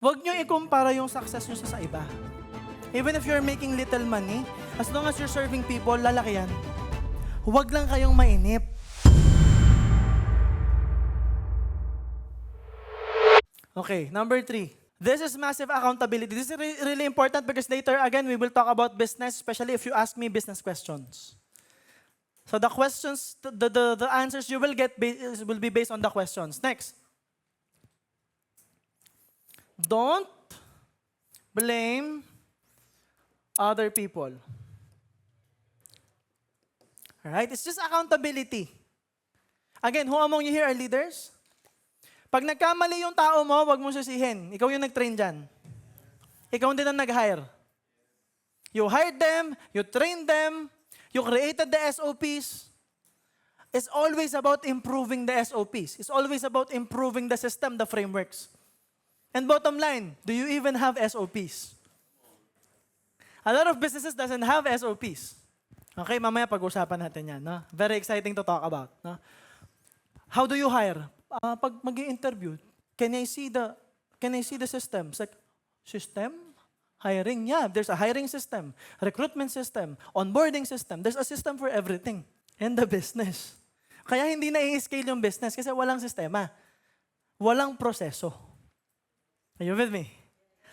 Huwag nyo ikumpara yung success nyo sa iba. Even if you're making little money, as long as you're serving people, lalaki yan. Huwag lang kayong mainip. Okay, number 3. This is massive accountability. This is really important because later again, we will talk about business, especially if you ask me business questions. So the questions, the answers you will get will be based on the questions. Next. Don't blame other people. Alright? It's just accountability. Again, who among you here are leaders? Pag nagkamali yung tao mo, wag mo sisihin. Ikaw yung nag-train dyan. Ikaw din ang nag-hire. You hired them, you trained them, you created the SOPs. It's always about improving the SOPs. It's always about improving the system, the frameworks. And bottom line, do you even have SOPs? A lot of businesses doesn't have SOPs. Okay, mamaya pag-usapan natin yan. No? Very exciting to talk about. No? How do you hire? Pag mag-i-interview, can I see the system? It's like, system? Hiring? Yeah, there's a hiring system, recruitment system, onboarding system. There's a system for everything in the business. Kaya hindi na-i-scale yung business kasi walang sistema. Walang proseso. Are you with me?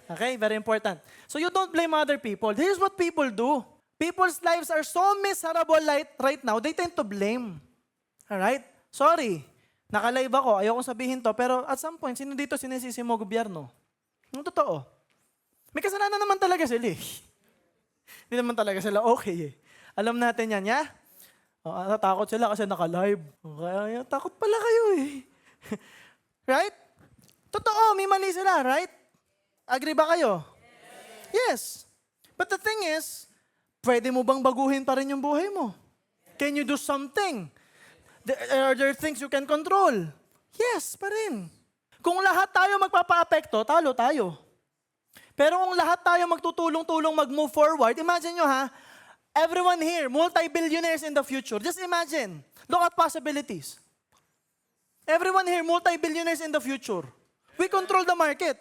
Okay, very important. So you don't blame other people. Here's what people do. People's lives are so miserable right now, they tend to blame. Alright? Sorry. Naka-live ako. Ayokong sabihin to. Pero at some point, sino dito sinisisi mo gobyerno? Yung totoo. May kasalanan naman talaga sila eh. Hindi naman talaga sila okay eh. Alam natin yan, ya? Natakot sila kasi naka-live. Okay, takot pala kayo eh. Right? Totoo, may mali sila, right? Agree ba kayo? Yes. But the thing is, pwede mo bang baguhin pa rin yung buhay mo? Can you do something? Are there things you can control? Yes, pa rin. Kung lahat tayo magpapa-apekto, talo tayo. Pero kung lahat tayo magtutulong-tulong mag-move forward, imagine nyo ha, everyone here, multi-billionaires in the future. Just imagine. Look at possibilities. Everyone here, multi-billionaires in the future. We control the market.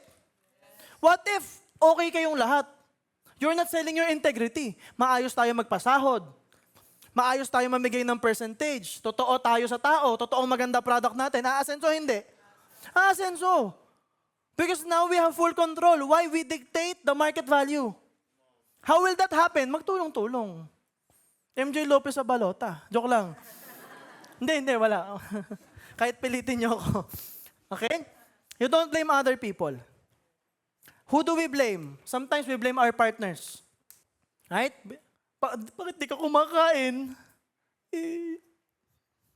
What if okay kayong lahat? You're not selling your integrity. Maayos tayo magpasahod. Maayos tayo mamigay ng percentage. Totoo tayo sa tao. Totoong maganda product natin. Aasenso, hindi. Aasenso. Because now we have full control. Why? We dictate the market value. How will that happen? Magtulong-tulong. MJ Lopez sa balota. Joke lang. Hindi, wala. Kahit pilitin niyo ako. Okay? You don't blame other people. Who do we blame? Sometimes we blame our partners. Right? Bakit di ka kumakain?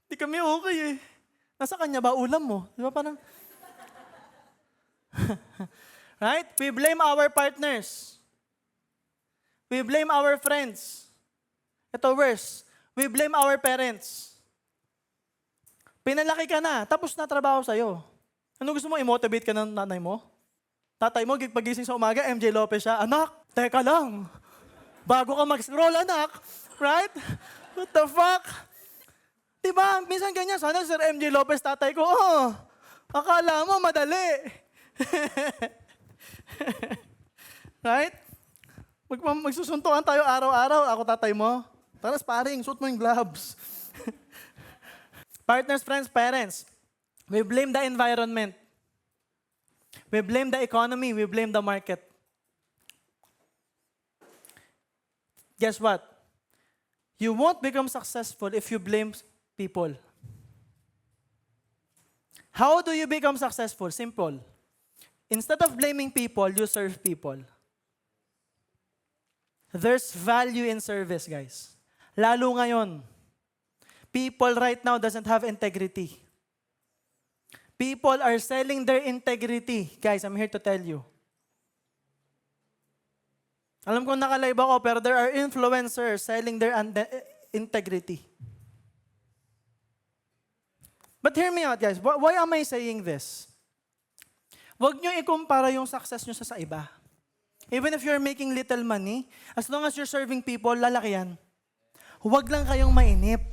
Di kami okay eh. Nasa kanya ba ulam mo? Di ba parang... Right? We blame our partners. We blame our friends. Ito worse. We blame our parents. Pinalaki ka na, tapos na trabaho sa'yo. Ano gusto mo, i-motivate ka ng nanay mo? Tatay mo, pagising sa umaga, MJ Lopez siya, anak, teka lang. Bago ka mag-scroll, anak. Right? What the fuck? Diba? Minsan ganyan, sana Sir MJ Lopez, tatay ko, akala mo, madali. Right? Magsusuntukan tayo araw-araw, ako tatay mo. Tara, sparring, suot mo yung gloves. Partners, friends, parents. We blame the environment. We blame the economy. We blame the market. Guess what? You won't become successful if you blame people. How do you become successful? Simple. Instead of blaming people, you serve people. There's value in service, guys. Lalo ngayon. People right now doesn't have integrity. People are selling their integrity. Guys, I'm here to tell you. Alam ko naka-live ako, pero there are influencers selling their integrity. But hear me out, guys. Why am I saying this? Huwag nyo ikumpara yung success nyo sa iba. Even if you're making little money, as long as you're serving people, lalaki yan. Huwag lang kayong mainip.